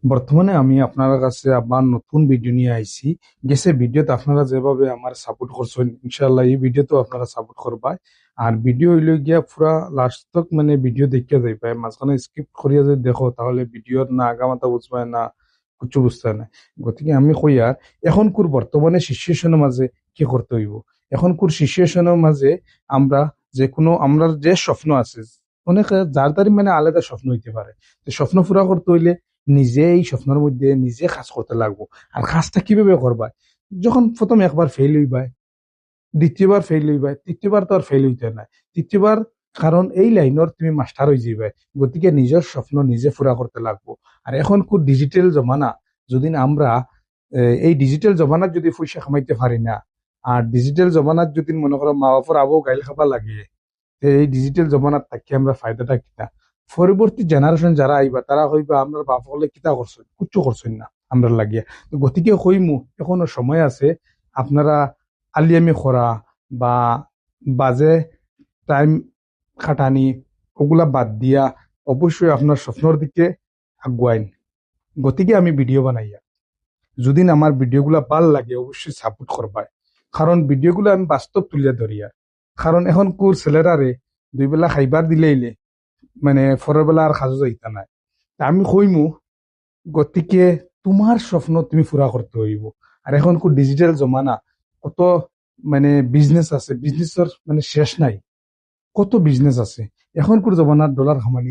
বর্তমানে আমি আপনার কাছে আবার নতুন ভিডিও নিয়ে আইছি। গেছে ভিডিওতে আপনারা যেভাবে আমার সাপোর্ট করছেন, ইনশাল্লাহ এই ভিডিওতেও আপনারা সাপোর্ট করবা। আর ভিডিও হইলে গিয়া পুরা লাস্ট তক মানে ভিডিও দেখিয়া যাইবা, মাঝখানে স্কিপ করিয়া যদি দেখো তাহলে ভিডিওর না আগামাতা বুঝবা না, কিছু বুঝতে না। গতিকে আমি কই আর এখন কুর বর্তমানে সিচুয়েশনের মাঝে কি করতে হইব। এখন কুর সিচুয়েশনের মাঝে আমরা যে কোনো আমরা যে স্বপ্ন আছে, অনেক যার তারই মানে আলাদা স্বপ্ন হইতে পারে। তো স্বপ্ন পুরা করতে হইলে নিজে এই স্বপ্নের মধ্যে নিজে কাজ করতে লাগবো। আর কাজটা কিভাবে করবা, যখন প্রথম একবার ফেল হইবা, দ্বিতীয়বার ফেল হইবা, তৃতীয়বার তো আর ফেল হইতে নাই, তৃতীয়বার, কারণ এই লাইনের তুমি মাস্টার হয়ে যাবে। গতিকে নিজের স্বপ্ন নিজে পুরা করতে লাগবো। আর এখন খুব ডিজিটাল জমানা, যদি আমরা এই ডিজিটাল জমানার যদি পয়সা কামাইতে পারি না, আর ডিজিটাল জমানার যদি মনে করো মা বাবার আবু গাইল খাবা লাগে, এই ডিজিটাল জমানার থাকি আমরা ফায়দাটা কিনা। পরবর্তী জেনারেশন যারা আইবা তারা হইবা আমরা বাপ হলে কিতা করছেন, কিচ্ছু করছেন না আমরা লাগিয়া। তো গতিকে হইমু এখনো সময় আছে, আপনারা আলিয়ামি করা বা বাজে টাইম খাটানি ওগুলা বাদ দিয়া অবশ্যই আপনার স্বপ্নর দিকে আগুয়াইন। গতিকে আমি ভিডিও বানাইয়া, যদি আমার ভিডিওগুলা ভাল লাগে অবশ্যই সাপোর্ট করবা। কারণ ভিডিওগুলো আমি বাস্তব তুলিয়া ধরিয়া, কারণ এখন কোর ছেলেরারে দুই বেলা খাইবার দিলেইলে মানে পরের বেলা আর সাজু যাইতা নাই। তা আমি কইমু, গতিকে তোমার স্বপ্ন তুমি পুরা করতে হইব। আর এখন কোন ডিজিটাল জমানা, কত মানে বিজনেস আছে, বিজনেসের মানে শেষ নাই, কত বিজনেস আছে। এখন কোন জমানার ডলার খামানি